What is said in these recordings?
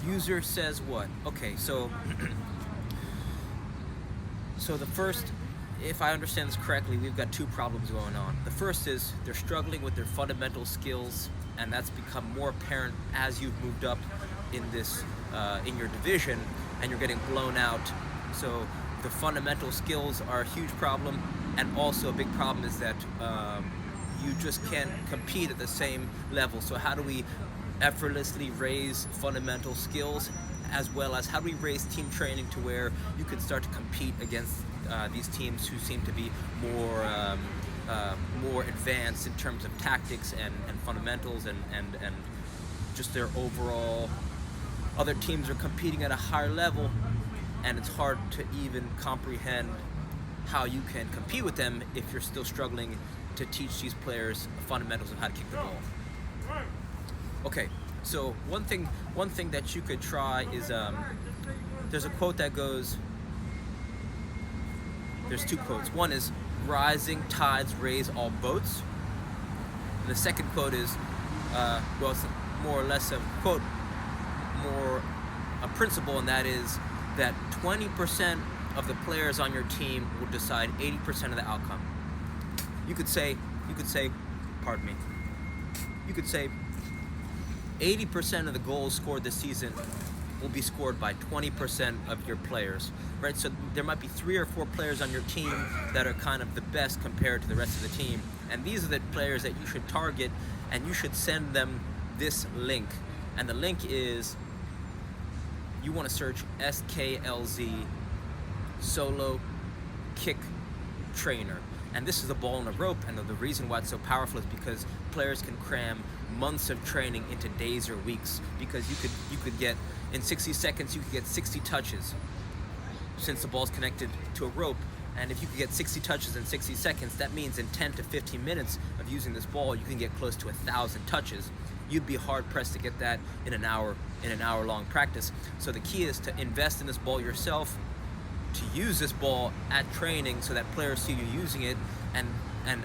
User says what? Okay, so so the first, if I understand this correctly, we've got two problems going on. The first is they're struggling with their fundamental skills, and that's become more apparent as you've moved up in this in your division, and you're getting blown out. So the fundamental skills are a huge problem, and also a big problem is that you just can't compete at the same level. So how do we effortlessly raise fundamental skills, as well as how do we raise team training to where you can start to compete against these teams who seem to be more advanced in terms of tactics and fundamentals and just their overall. Other teams are competing at a higher level, and it's hard to even comprehend how you can compete with them if you're still struggling to teach these players the fundamentals of how to kick the ball. Okay, so one thing that you could try is there's a quote that goes. There's two quotes. One is "Rising tides raise all boats," and the second quote is it's more or less a quote, more a principle, and that is that 20% of the players on your team will decide 80% of the outcome. You could say, pardon me. You could say 80% of the goals scored this season will be scored by 20% of your players, right? So there might be 3 or 4 players on your team that are kind of the best compared to the rest of the team. And these are the players that you should target, and you should send them this link. And the link is, you want to search SKLZ solo kick trainer. And this is a ball and a rope, and the reason why it's so powerful is because players can cram months of training into days or weeks, because you could get, in 60 seconds, you could get 60 touches since the ball's connected to a rope. And if you could get 60 touches in 60 seconds, that means in 10 to 15 minutes of using this ball, you can get close to 1,000 touches. You'd be hard pressed to get that in an hour long practice. So the key is to invest in this ball yourself, to use this ball at training so that players see you using it, and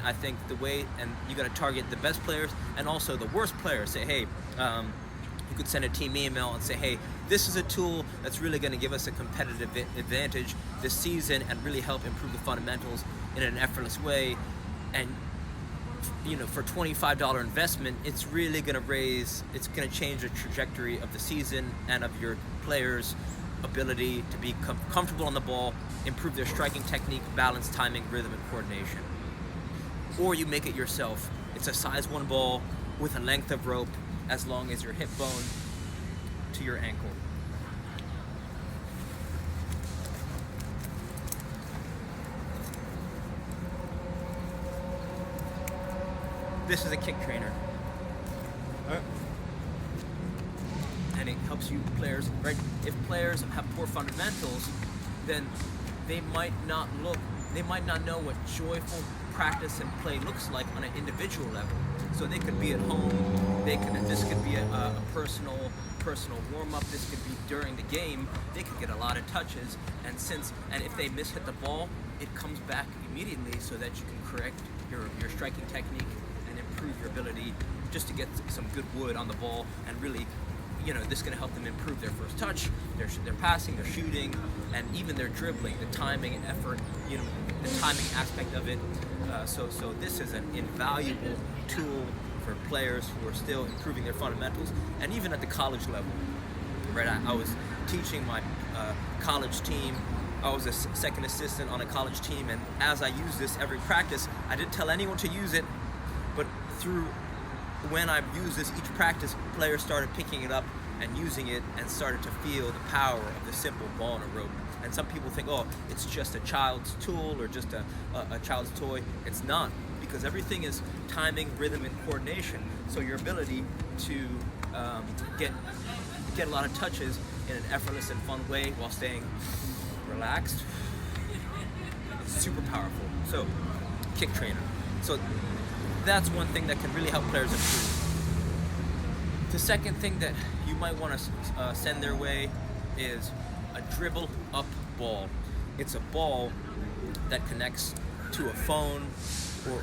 I think the way, and you got to target the best players and also the worst players. Say, hey, you could send a team email and say, hey, this is a tool that's really going to give us a competitive advantage this season and really help improve the fundamentals in an effortless way. And for $25 investment, it's really going to change the trajectory of the season and of your players' ability to be comfortable on the ball, improve their striking technique, balance, timing, rhythm, and coordination. Or you make it yourself. It's a size 1 ball with a length of rope as long as your hip bone to your ankle. This is a kick trainer. And it helps you players, right? If players have poor fundamentals, then they might not know what joyful practice and play looks like on an individual level. So they could be at home. This could be a personal warm-up. This could be during the game. They could get a lot of touches, and if they mishit the ball, it comes back immediately so that you can correct your striking technique and improve your ability just to get some good wood on the ball, and really, this is going to help them improve their first touch, their passing, their shooting, and even their dribbling, the timing and effort, the timing aspect of it. So this is an invaluable tool for players who are still improving their fundamentals, and even at the college level, right? I was teaching my college team. I was a second assistant on a college team, and as I used this every practice, I didn't tell anyone to use it, but when I used this each practice, players started picking it up and using it and started to feel the power of the simple ball and a rope. And some people think, oh, it's just a child's tool or just a child's toy. It's not, because everything is timing, rhythm, and coordination. So your ability to get a lot of touches in an effortless and fun way while staying relaxed is super powerful. So, kick trainer. So that's one thing that can really help players improve. The second thing that you might want to send their way is a dribble up ball. It's a ball that connects to a phone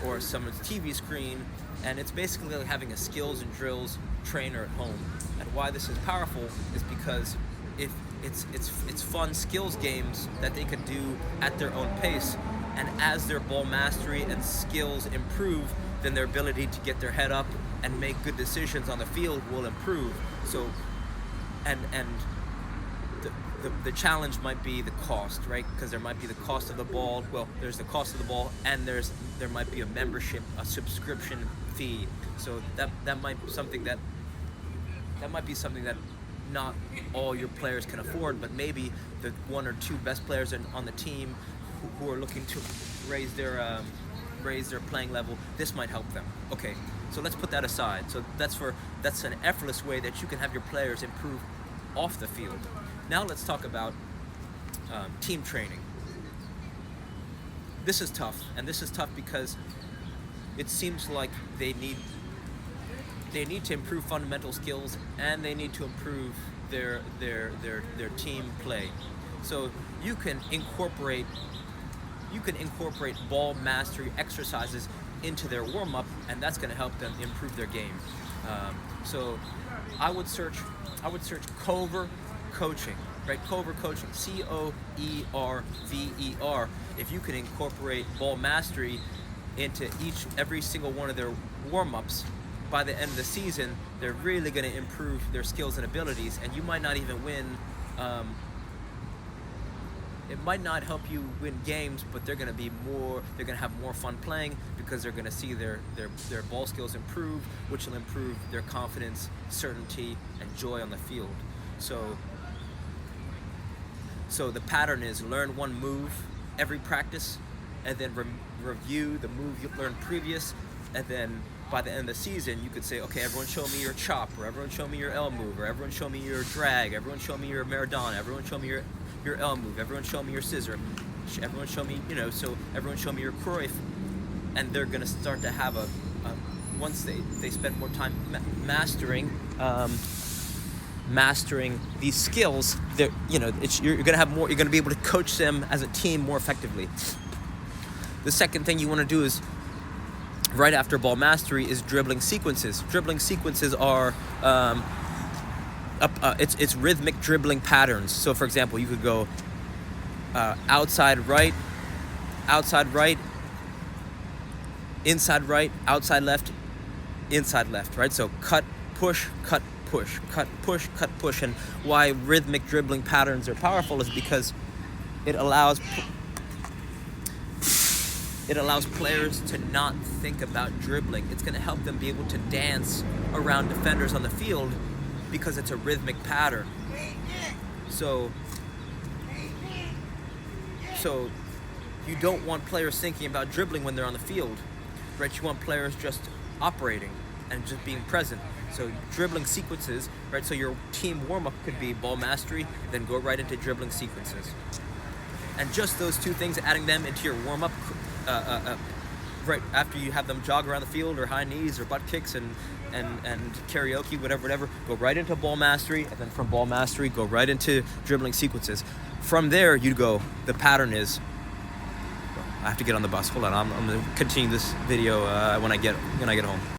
or someone's TV screen, and it's basically like having a skills and drills trainer at home. And why this is powerful is because if it's fun skills games that they can do at their own pace, and as their ball mastery and skills improve, then their ability to get their head up and make good decisions on the field will improve. So, and the challenge might be the cost, right? Because there might be the cost of the ball. Well, there's the cost of the ball, and there might be a membership, a subscription fee. So that might be something that not all your players can afford, but maybe the one or two best players on the team who are looking to raise their playing level, this might help them. Okay, so let's put that aside. So that's an effortless way that you can have your players improve off the field. Now let's talk about team training. This is tough, and this is tough because it seems like they need to improve fundamental skills, and they need to improve their team play. So you can incorporate ball mastery exercises into their warm-up, and that's going to help them improve their game. So I would search Cover Coaching, right? Cover Coaching, COERVER. If you can incorporate ball mastery into every single one of their warm-ups, by the end of the season, they're really going to improve their skills and abilities, and you might not even win. It might not help you win games, but they're going to have more fun playing because they're going to see their ball skills improve, which will improve their confidence, certainty, and joy on the field. So the pattern is learn one move every practice, and then review the move you learned previous, and then by the end of the season, you could say, okay, everyone show me your chop, or everyone show me your L move, or everyone show me your drag, everyone show me your Maradona, everyone show me your L move, everyone show me your scissor, everyone show me, so everyone show me your Cruyff. And they're going to start to have once they spend more time mastering these skills, you're going to have more, you're going to be able to coach them as a team more effectively. The second thing you want to do is, right after ball mastery, is dribbling sequences. Dribbling sequences are it's rhythmic dribbling patterns. So for example, you could go outside right, inside right, outside left, inside left, right? So cut, push, cut, push, cut, push, cut, push. And why rhythmic dribbling patterns are powerful is because it allows players to not think about dribbling. It's going to help them be able to dance around defenders on the field because it's a rhythmic pattern. So you don't want players thinking about dribbling when they're on the field, right? You want players just operating and just being present. So dribbling sequences, right? So your team warm-up could be ball mastery, then go right into dribbling sequences. And just those two things, adding them into your warm-up, right after you have them jog around the field, or high knees, or butt kicks, and karaoke, whatever, go right into ball mastery, and then from ball mastery, go right into dribbling sequences. From there, you go, the pattern is, I have to get on the bus. Hold on, I'm going to continue this video when I get home.